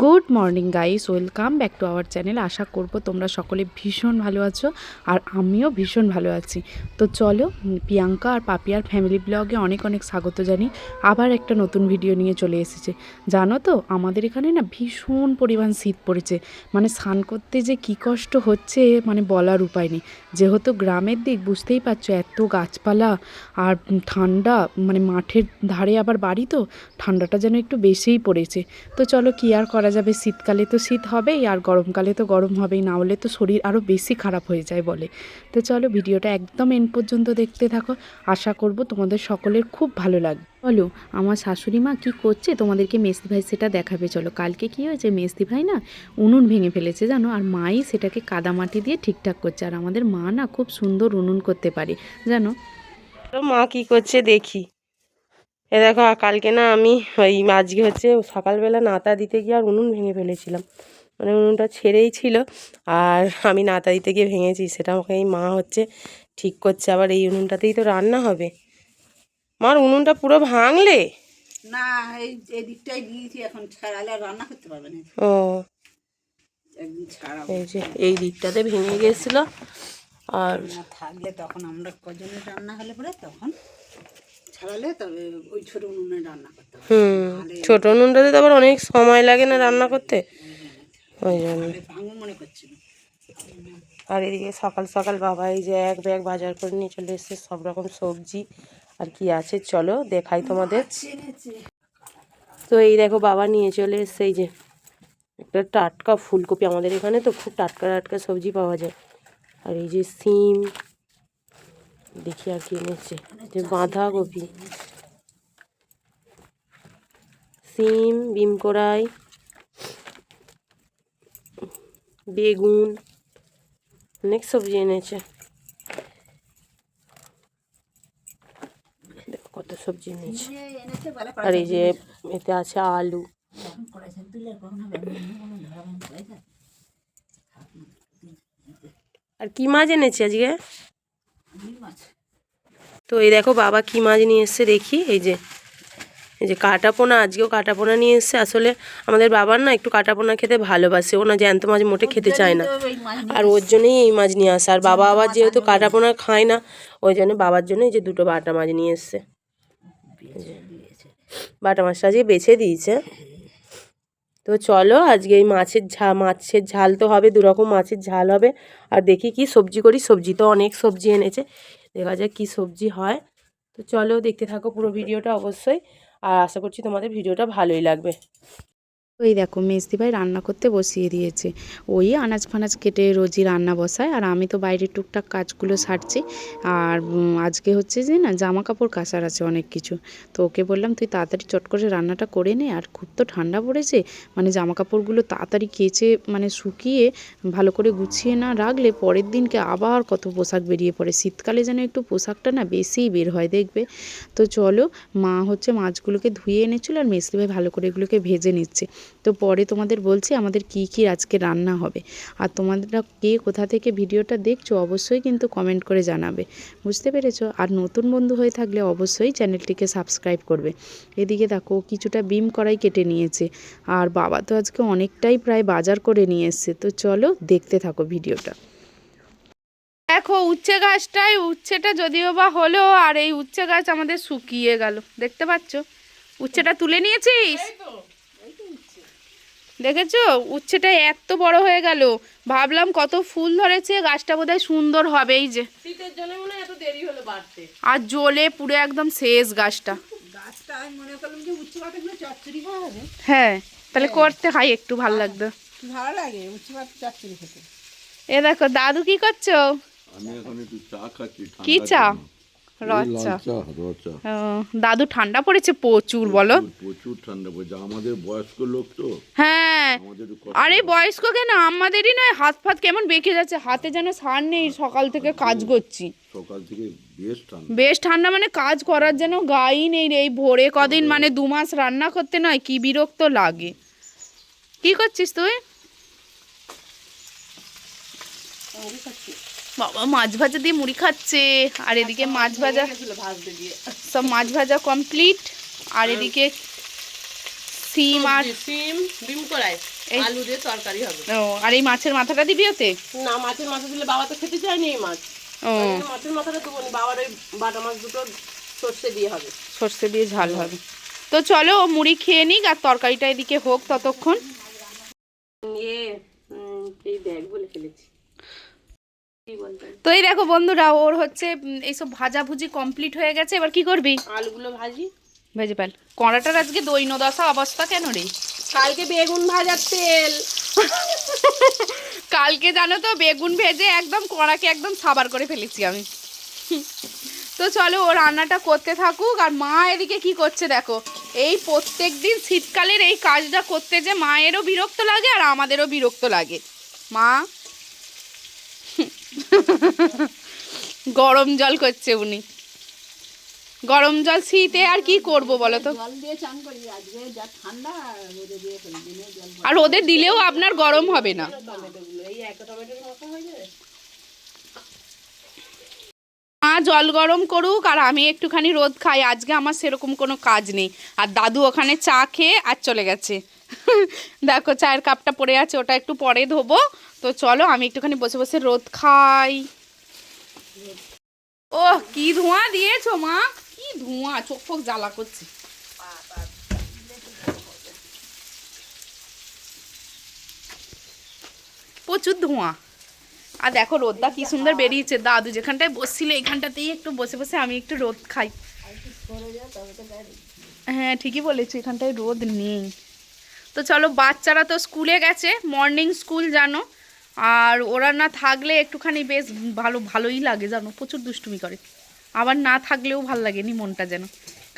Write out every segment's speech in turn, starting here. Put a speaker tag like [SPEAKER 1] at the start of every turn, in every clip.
[SPEAKER 1] Good morning guys, welcome back to our channel. আশা করব তোমরা সকলে ভীষণ ভালো আছো আর আমিও ভীষণ ভালো আছি। তো চলো, প্রিয়াঙ্কা আর পাপিয়ার ফ্যামিলি ব্লগে অনেক অনেক স্বাগত জানি। আবার একটা নতুন ভিডিও নিয়ে চলে এসেছে। জানো তো, আমাদের এখানে না ভীষণ পরিমাণ শীত পড়েছে। মানে স্নান করতে যে কী কষ্ট হচ্ছে মানে বলার উপায় নেই। যেহেতু গ্রামের দিক, বুঝতেই পারছো, এত গাছপালা আর ঠান্ডা, মানে মাঠের ধারে আবার বাড়ি, তো ঠান্ডাটা যেন একটু বেশিই পড়েছে। তো চলো, কী আর করা যাবে, শীতকালে তো শীত হবেই আর গরমকালে তো গরম হবেই, না হলে তো শরীর আরও বেশি খারাপ হয়ে যায় বলে। তো চলো, ভিডিওটা একদম এন্ড পর্যন্ত দেখতে থাকো। আশা করব তোমাদের সকলের খুব ভালো লাগবে। বলো, আমার শাশুড়ি মা কী করছে তোমাদেরকে মেস্তি ভাই সেটা দেখাবে। চলো, কালকে কী হয়েছে, মেস্তি ভাই না উনুন ভেঙে ফেলেছে জানো, আর মাই সেটাকে কাদামাটি দিয়ে ঠিকঠাক করছে। আর আমাদের মা না খুব সুন্দর উনুন করতে পারে জানো।
[SPEAKER 2] তো মা কি করছে দেখি। এ দেখো, কালকে না আমি ওই আজকে হচ্ছে সকালবেলা নাতা দিতে গিয়ে আর উনুন ভেঙে ফেলেছিলাম। মানে উনুনটা ছেড়েই ছিল আর আমি নাতা দিতে গিয়ে ভেঙেছি। সেটা আমাকে এই মা হচ্ছে ঠিক করছে। আবার এই উনুনটাতেই তো রান্না হবে। মার উনুনটা পুরো ভাঙলে?
[SPEAKER 3] না, এই দিকটাই দিয়েছি, এখন ছাড়ালে আর রান্না করতে পারবে না।
[SPEAKER 2] ও,
[SPEAKER 3] একদিন ছাড়াবো।
[SPEAKER 2] এই যে এই দিকটাতে ভেঙে গেছিলো। আর
[SPEAKER 3] না থাকলে তখন আমরা কজনের রান্না হলে পরে তখন ছাড়ালে তবে ওই ছোট উনুনে রান্না করতে হবে।
[SPEAKER 2] ছোট উনুনটাতে তো আবার অনেক সময় লাগে না রান্না করতে, ওই জন্য।
[SPEAKER 3] ভাঙবো মনে করছিল।
[SPEAKER 2] আর এদিকে সকাল সকাল বাবা এই যে এক ব্যাগ বাজার করে নিয়ে চলে এসেছে, সব রকম সবজি আর কি আছে চলো দেখাই তোমাদের। তো এই দেখো, বাবা নিয়ে চলে এসছে এই যে একটা টাটকা ফুলকপি। আমাদের এখানে তো খুব টাটকা টাটকা সবজি পাওয়া যায়। আর এই যে সিম, দেখি আর কি এনেছে, যে বাঁধাকপি, সিম, বিম কড়াই, বেগুন, অনেক সবজি এনেছে। দেখো কত সবজি এনেছে। আর এই যে এতে আছে আলু। আর কি মাছ এনেছে আজকে? তো এই দেখো, বাবা কি মাছ নিয়ে এসছে দেখি। এই যে কাটাপোনা, আজকেও কাটাপোনা নিয়ে এসছে। আসলে আমাদের বাবার না একটু কাটাপোনা খেতে ভালোবাসে, ও না জ্যান্ত মাছ মোটে খেতে চায় না, আর ওর জন্যই এই মাছ নিয়ে আসে। আর বাবা আবার যেহেতু কাটাপোনা খায় না, ওই জন্য বাবার জন্য এই যে দুটো বাটা মাছ নিয়ে এসছে। বাটা মাছটা আজকে বেছে দিয়েছে। তো চলো, আজকে এই মাছের ঝাল তো হবে, দুরকম মাছের ঝাল হবে। আর দেখি কি সবজি করি। সবজি তো অনেক সবজি এনেছে, দেখা যাক কি সবজি হয়। তো চলো, দেখতে থাকো পুরো ভিডিওটা অবশ্যই। আর আশা করছি তোমাদের ভিডিওটা ভালোই লাগবে।
[SPEAKER 1] ওই দেখো, মেজদি ভাই রান্না করতে বসিয়ে দিয়েছে। ওই আনাজ ফানাজ কেটে রোজই রান্না বসায়, আর আমি তো বাইরের টুকটাক কাজগুলো সারছি। আর আজকে হচ্ছে যে না, জামা কাপড় কাচার আছে অনেক কিছু। তো ওকে বললাম তুই তাড়াতাড়ি চট করে রান্নাটা করে নে। আর খুব তো ঠান্ডা পড়েছে, মানে জামা কাপড়গুলো তাড়াতাড়ি কেচে মানে শুকিয়ে ভালো করে গুছিয়ে না রাখলে পরের দিনকে আবার কত পোশাক বেরিয়ে পড়ে। শীতকালে যেন একটু পোশাকটা না বেশিই বের হয় দেখবে। তো চলো, মা হচ্ছে মাছগুলোকে ধুয়ে এনেছিল আর মেজদি ভাই ভালো করে এগুলোকে ভেজে নিচ্ছে। তো পরে তোমাদের বলছি আমাদের কি কি আজকে রান্না হবে। আর তোমাদেরটা কে কোথা থেকে ভিডিওটা দেখছো অবশ্যই কিন্তু কমেন্ট করে জানাবে, বুঝতে পেরেছো? আর নতুন বন্ধু হয়ে থাকলে অবশ্যই চ্যানেলটিকে সাবস্ক্রাইব করবে। এদিকে দেখো, কিছুটা বিম কড়াই কেটে নিয়েছে। আর বাবা তো আজকে অনেকটাই প্রায় বাজার করে নিয়ে এসছে। তো চলো, দেখতে থাকো ভিডিওটা। দেখো, উচ্ছে গাছটায় উচ্ছেটা যদিও বা হলো, আর এই উচ্ছে গাছ আমাদের শুকিয়ে গেল, দেখতে পাচ্ছ? উচ্ছেটা তুলে নিয়েছিস? দেখেছো, উচ্ছেটা এত বড় হয়ে গেল। ভাবলাম কত ফুল ধরেছে, গাছটা বোধহয় সুন্দর হবে। এই যে
[SPEAKER 2] শীতের জন্য মনে হয় এত দেরি হলো বাড়তে।
[SPEAKER 1] আর জ্বলে পুরো একদম শেষ গাছটা।
[SPEAKER 3] গাছটা আমি মনে করলাম যে উচ্ছে পাতাগুলো চচ্চড়ি খাওয়া হবে।
[SPEAKER 1] হ্যাঁ, তাহলে করতে খাই, একটু ভালো লাগতো।
[SPEAKER 3] ভালো লাগে উচ্ছে পাতা চচ্চড়ি খেতে।
[SPEAKER 1] এ দেখো, দাদু কি করছো?
[SPEAKER 4] আমি এখন একটু চা খাচ্ছি।
[SPEAKER 1] কি
[SPEAKER 4] ঠান্ডার
[SPEAKER 1] চা?
[SPEAKER 4] জন্য। এই লাল
[SPEAKER 1] রচা।
[SPEAKER 4] চা, র চা।
[SPEAKER 1] দাদু ঠান্ডা পড়েছে প্রচুর, বলো।
[SPEAKER 4] প্রচুর ঠান্ডা পড়েছে। আমাদের বয়স্ক লোক তো,
[SPEAKER 1] হ্যাঁ,
[SPEAKER 4] আমাদের একটু কষ্ট
[SPEAKER 1] আরে
[SPEAKER 4] হয়।
[SPEAKER 1] বয়স্ক কেন, আমাদেরই নয়, হাত ফাত কেমন বেঁকে যাচ্ছে, হাতে যেন সার নেই, সকাল থেকে কাজ করছি।
[SPEAKER 4] সকাল থেকে বেশ ঠান্ডা।
[SPEAKER 1] বেশ ঠান্ডা, মানে কাজ করার যেন গাই নেই রে। এই ভোরে কদিন মানে 2 মাস রান্না করতে নয়, কি বিরক্ত লাগে। কি করছিস তুই? বাবা মাছ ভাজা দিয়ে মুড়ি খাচ্ছে। আর এদিকে মাছ ভাজা, সব মাছ ভাজা কমপ্লিট। আর এদিকে সিম আর
[SPEAKER 2] সিম ডিম কড়াই
[SPEAKER 1] এই-
[SPEAKER 2] আলু দিয়ে তরকারি হবে।
[SPEAKER 1] ও আর এই মাছের মাথাটা দিবি ওতে?
[SPEAKER 2] না, মাছের মাথা দিলে বাবা তো খেতে চায়নি এই মাছ।
[SPEAKER 1] ও
[SPEAKER 2] ওই জন্য মাছের মাথাটা দেবো না, বাবার ওই বাটা মাছ দুটো সর্ষে দিয়ে হবে।
[SPEAKER 1] সর্ষে দিয়ে ঝাল হবে। তো চলো ও মুড়ি খেয়ে নিক আর তরকারিটা এদিকে হোক ততক্ষণ।
[SPEAKER 2] এই ব্যাগ বলে ফেলেছি, কি বলতে
[SPEAKER 1] তো এই দেখো বন্ধুরা, ওর হচ্ছে এইসব ভাজাভুজি কমপ্লিট হয়ে গেছে। এবার কি করবি?
[SPEAKER 2] আলুগুলো ভাজি।
[SPEAKER 1] ভেজে ফেল। কড়াটার আজকে দৈন্য দশা অবস্থা কেন রে?
[SPEAKER 2] কালকে বেগুন ভাজার তেল।
[SPEAKER 1] কালকে জানো তো বেগুন ভেজে একদম কড়াকে একদম সাবার করে ফেলেছি আমি। তো চলো ও রান্নাটা করতে থাকুক। আর মা এদিকে কি করছে দেখো, এই প্রত্যেক দিন শীতকালের এই কাজটা করতে যে মায়েরও বিরক্ত লাগে আর আমাদেরও বিরক্ত লাগে। মা গরম জল করছে উনি, গরম জল শীতে আর কি করব বলো তো।
[SPEAKER 3] জল দিয়ে চান করি, আজকে যা ঠান্ডা রোদে দিয়ে করি, দিনে জল
[SPEAKER 1] আর ওদের দিলেও আপনার গরম হবে না।
[SPEAKER 2] টমেটোগুলো এই একটা টমেটোর মতো হয়ে যাবে।
[SPEAKER 1] মা জল গরম করুক আর আমি একটুখানি রোদ খাই। আজকে আমার সেরকম কোনো কাজ নেই। আর দাদু ওখানে চা খেয়ে আর চলে গেছে। দেখো চায়ের কাপটা পড়ে আছে, ওটা একটু পরে ধোবো। তো চলো আমি একটুখানি বসে বসে রোদ খাই। ও কি ধোঁয়া দিয়েছো মা, কি ধোঁয়া, চোখ ফোক জ্বালা করছে। প্রচুর ধোঁয়া। আর দেখো রোদটা কি সুন্দর বেরিয়েছে। দাদু যেখানটায় বসছিল এখানটাতেই একটু বসে বসে আমি একটু রোদ খাই। হ্যাঁ ঠিকই বলেছি, এখানটায় রোদ নেই। তো চলো বাচ্চারা তো স্কুলে গেছে, মর্নিং স্কুল জানো। আর ওরা না থাকলে একটুখানি বেশ ভালোই লাগে জানো, প্রচুর দুষ্টুমি করে। আবার না থাকলেও ভাল লাগেনি মনটা, যেন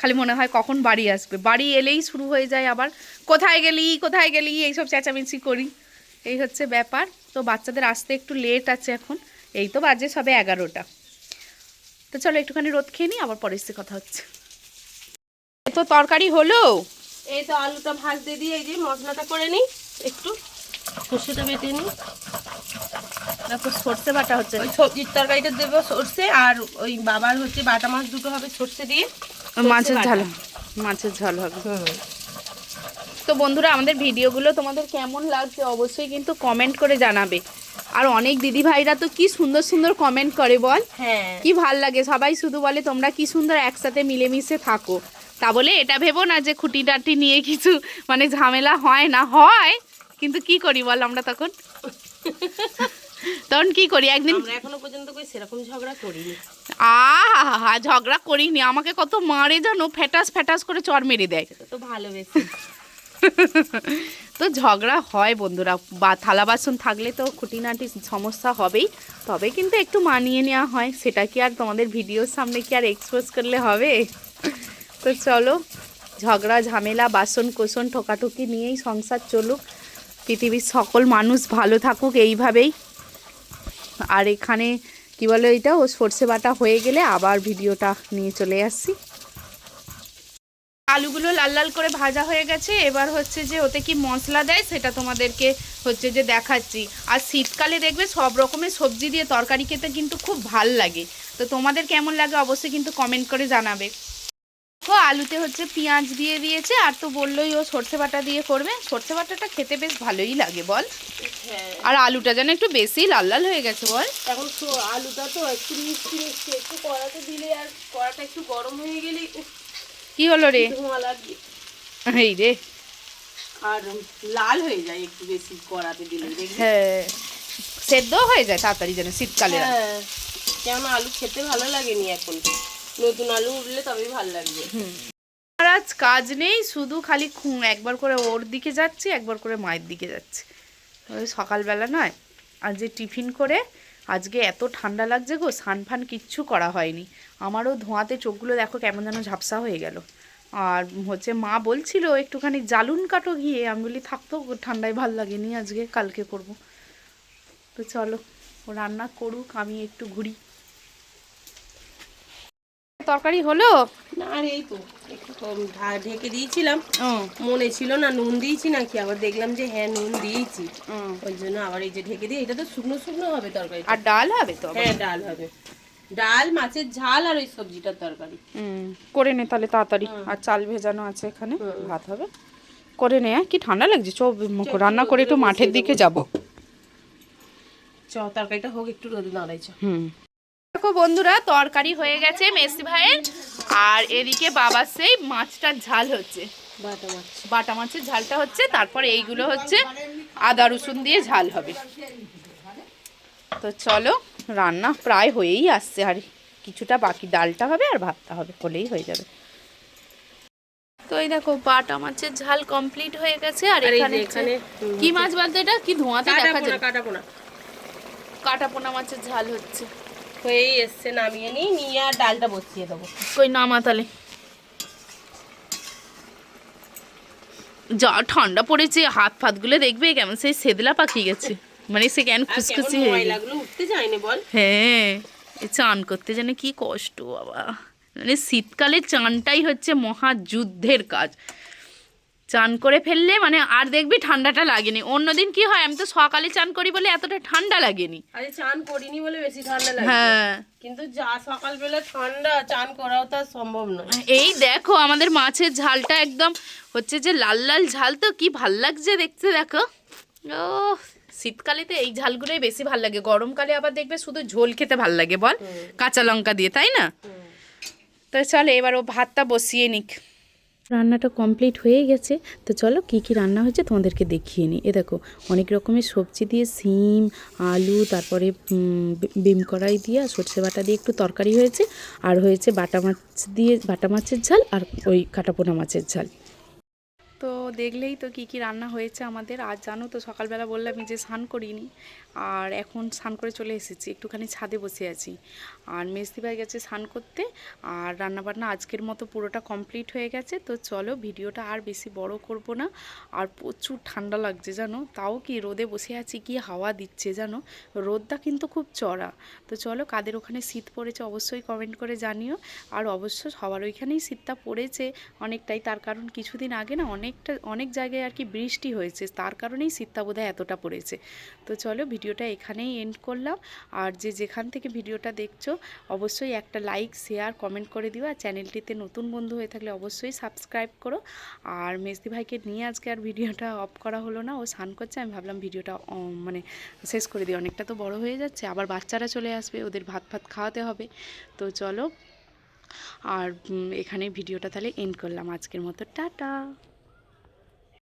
[SPEAKER 1] খালি মনে হয় কখন বাড়ি আসবে। বাড়ি এলেই শুরু হয়ে যায় আবার কোথায় গেলি এইসব চেঁচামেচি করি। এই হচ্ছে ব্যাপার। তো বাচ্চাদের আসতে একটু লেট আছে এখন, এই তো বাজে সবে 11টা। তো চলো একটুখানি রোদ খেয়ে নিই, আবার পরে এসে কথা হচ্ছে। তো তরকারি হলো,
[SPEAKER 2] এই তো আলুটা ভাজতে দিয়ে এই যে মশলাটা করে নিই, একটু সর্ষেটা বেটে নিই।
[SPEAKER 1] তারপর সর্ষে বাটা হচ্ছে।
[SPEAKER 2] ওই সবজির তরকারিটা দেবো সর্ষে, আর ওই বাবার হচ্ছে বাটা মাছ দুটো হবে সর্ষে দিয়ে,
[SPEAKER 1] মাছের ঝাল, মাছের ঝাল হবে। তো বন্ধুরা আমাদের ভিডিওগুলো তোমাদের কেমন লাগছে অবশ্যই কিন্তু কমেন্ট করে জানাবে। আর অনেক দিদি ভাইরা তো কি সুন্দর সুন্দর কমেন্ট করে বল,
[SPEAKER 2] হ্যাঁ
[SPEAKER 1] কি ভাল লাগে। সবাই শুধু বলে তোমরা কি সুন্দর একসাথে মিলেমিশে থাকো। তা বলে এটা ভেবো না যে খুঁটিটাটি নিয়ে কিছু মানে ঝামেলা হয় না, হয় কিন্তু কি করি বল আমরা তখন তখন কি করি একদিন।
[SPEAKER 2] আমরা এখনো পর্যন্ত কই সেরকম ঝগড়া করিনি।
[SPEAKER 1] আহা ঝগড়া করিনি, আমাকে কত মারে জানো, ফ্যাটাস ফ্যাটাস করে চড় মেরে দেয়।
[SPEAKER 2] তো ভালোবেসে
[SPEAKER 1] তো ঝগড়া হয় বন্ধুরা, বা থালা বাসন থাকলে তো খুঁটিনাটি সমস্যা হবেই, তবে কিন্তু একটু মানিয়ে নেওয়া হয়। সেটা কি আর তোমাদের ভিডিওর সামনে কি আর এক্সপোজ করলে হবে? তো চলো ঝগড়া ঝামেলা বাসন কোসন ঠোকাঠুকি নিয়েই সংসার চলুক, পৃথিবীর সকল মানুষ ভালো থাকুক এইভাবেই। আর এখানে কি বলে এটা, ও সর্ষে বাটা হয়ে গেলে আবার ভিডিওটা নিয়ে চলে আসছি। আলুগুলো লাল লাল করে ভাজা হয়ে গেছে। এবার হচ্ছে যে ওতে কি মশলা দেয় সেটা তোমাদেরকে হচ্ছে যে দেখাচ্ছি। আর শীতকালে দেখবে সব রকমের সবজি দিয়ে তরকারি খেতে কিন্তু খুব ভাল লাগে। তো তোমাদের কেমন লাগে অবশ্যই কিন্তু কমেন্ট করে জানাবে। তো আলুতে হচ্ছে পেঁয়াজ দিয়ে দিয়েছে, আর তো বললোই ও সর্ষে বাটা দিয়ে করবে। সর্ষে বাটাটা খেতে বেশ ভালোই লাগে বল।
[SPEAKER 2] হ্যাঁ,
[SPEAKER 1] আর আলুটা যেন একটু বেশি লাল লাল হয়ে গেছে বল।
[SPEAKER 2] এখন তো আলুটা তো একটু মিষ্টি মিষ্টি একটু কড়াতে দিলে, আর কড়াটা একটু গরম হয়ে গেলেই
[SPEAKER 1] কি হলো রে?
[SPEAKER 2] ধোঁয়া লাগে।
[SPEAKER 1] এই রে,
[SPEAKER 2] আর লাল হয়ে যায় একটু বেশি কড়াতে দিলে, দেখবি।
[SPEAKER 1] হ্যাঁ সেদ্ধ হয়ে যায় তাড়াতাড়ি যেন শীতকালে।
[SPEAKER 2] হ্যাঁ, কেন আলু খেতে ভালো লাগেনি এখন, নতুন আলু উঠলে তবেই ভালো লাগবে।
[SPEAKER 1] আর আজ কাজ নেই, শুধু খালি একবার করে ওর দিকে যাচ্ছি, একবার করে মায়ের দিকে যাচ্ছি। ওই সকালবেলা নয়, আজ যে টিফিন করে আজকে এত ঠান্ডা লাগছে গো, স্নান ফান কিচ্ছু করা হয়নি। আমারও ধোঁয়াতে চোখগুলো দেখো কেমন যেন ঝাপসা হয়ে গেল। আর হচ্ছে মা বলছিল একটুখানি জালুন কাটো গিয়ে, আমি বলি থাকতো ঠান্ডায় ভাল লাগেনি, আজকে কালকে করব। তো চলো ও রান্না করুক, আমি একটু ঘুরি। তরকারি হলো
[SPEAKER 2] না, আর এই তো একটু ঢেকে দিয়েছিলাম,
[SPEAKER 1] ও
[SPEAKER 2] মনে ছিল না নুন দিয়েছি নাকি, আবার দেখলাম যে হ্যাঁ নুন দিয়েছি, ওই জন্য আবার এই যে ঢেকে দিয়ে। এটা তো শুকনো শুকনো হবে তরকারি।
[SPEAKER 1] আর ডাল হবে তো?
[SPEAKER 2] হ্যাঁ ডাল হবে, ডাল মাছের ঝাল আর ওই সবজিটার তরকারি।
[SPEAKER 1] করে নে তাহলে তাড়াতাড়ি। আর চাল ভেজানো আছে এখানে, ভাত হবে। করে নে, কি ঠান্ডা লাগছে, চ রান্না করে একটু মাঠের দিকে যাব।
[SPEAKER 2] চ তরকারিটা হোক, একটু রোদে দাঁড়াইছে।
[SPEAKER 1] দেখো বন্ধুরা, তরকারি হয়ে গেছে মেসি ভাইয়ের, আর এদিকে বাবার সেই মাছটার ঝাল হচ্ছে, বাটা মাছের ঝালটা হচ্ছে, তারপর এইগুলো হচ্ছে আদা রসুন দিয়ে ঝাল হবে। তো চলো, রান্না প্রায় হয়েই আসছে, আর কিছুটা বাকি, ডালটা হবে আর ভাতটা হবে, হলেই হয়ে যাবে। তো এই দেখো বাটা মাছের ঝাল কমপ্লিট হয়ে গেছে, আর এখানে কি মাছ বলতে, এটা কি ধোঁয়াতে দেখা যায়, কাটাপোনা মাছের ঝাল হচ্ছে,
[SPEAKER 2] হয়েই এসছে, নামিয়ে নিয়ে আর ডালটা বসিয়ে দেবো।
[SPEAKER 1] কই নামা তালে, যা ঠান্ডা পড়েছে, হাত ফাতগুলো দেখবে কেমন সেই সেদলা পাকিয়ে গেছে, মানে সে কেন খুশখুশি হয়ে গেছে।
[SPEAKER 2] উঠতে যায়নি বল।
[SPEAKER 1] হ্যাঁ, চান করতে জানে কি কষ্ট বাবা, মানে শীতকালে চানটাই হচ্ছে মহাযুদ্ধের কাজ। চান করে ফেললে মানে আর দেখবি ঠান্ডাটা লাগেনি। অন্যদিন কি হয়, আমি তো সকালে চান করি বলে এতটা ঠান্ডা লাগেনি।
[SPEAKER 2] আরে চান করিনি বলে বেশি ঠান্ডা লাগে।
[SPEAKER 1] হ্যাঁ,
[SPEAKER 2] কিন্তু যা সকালবেলা ঠান্ডা, চান করাও তো সম্ভব নয়।
[SPEAKER 1] এই দেখো আমাদের মাছের ঝালটা একদম হচ্ছে যে লাল লাল ঝাল, তো কি ভাল লাগছে দেখতে, দেখো। ও, শীতকালে তো এই ঝালগুলোই বেশি ভাল লাগে, গরমকালে আবার দেখবে শুধু ঝোল খেতে ভাল লাগে বল, কাঁচা লঙ্কা দিয়ে, তাই না? তো চলো এবার ও ভাতটা বসিয়ে নিক। রান্নাটা কমপ্লিট হয়ে গেছে, তো চলো কী কী রান্না হয়েছে তোমাদেরকে দেখিয়ে নিই। এ দেখো অনেক রকমের সবজি দিয়ে, সিম, আলু, তারপরে বিম কড়াই দিয়ে আর সর্ষে বাটা দিয়ে একটু তরকারি হয়েছে, আর হয়েছে বাটা মাছ দিয়ে, বাটা মাছের ঝাল আর ওই কাটাপোনা মাছের ঝাল। তো দেখলেই তো কী কী রান্না হয়েছে আমাদের। আর জানো তো সকালবেলা বললামই যে স্নান করিনি, আর এখন স্নান করে চলে এসেছি, একটুখানি ছাদে বসে আছি, আর মেজদি ভাই গেছে স্নান করতে, আর রান্নাবান্না আজকের মতো পুরোটা কমপ্লিট হয়ে গেছে। তো চলো ভিডিওটা আর বেশি বড় করব না, আর প্রচুর ঠান্ডা লাগছে জানো, তাও কি রোদে বসে আছি, কি হাওয়া দিচ্ছে জানো, রোদটা কিন্তু খুব চড়া। তো চলো, কাদের ওখানে শীত পড়েছে অবশ্যই কমেন্ট করে জানিও, আর অবশ্য সবার ওইখানেই শীতটা পড়েছে অনেকটাই, তার কারণ কিছুদিন আগে না অনেক জায়গায় আর কি বৃষ্টি হয়েছে, তার কারণেই শীতটা বোধহয় এতটা পড়েছে। তো চলো ভিডিওটা এখানেই এন্ড করলাম, আর যে যেখান থেকে ভিডিওটা দেখছো অবশ্যই একটা লাইক, শেয়ার, কমেন্ট করে দিও, আর চ্যানেলটিতে নতুন বন্ধু হয়ে থাকলে অবশ্যই সাবস্ক্রাইব করো। আর মেজদি ভাইকে নিয়ে আজকে আর ভিডিওটা অফ করা হলো না, ও স্নান করছে, আমি ভাবলাম ভিডিওটা মানে শেষ করে দিই, অনেকটা তো বড় হয়ে যাচ্ছে, আবার বাচ্চারা চলে আসবে, ওদের ভাত খাওয়াতে হবে। তো চলো, আর এখানে ভিডিওটা তাহলে এন্ড করলাম আজকের মতো, টাটা।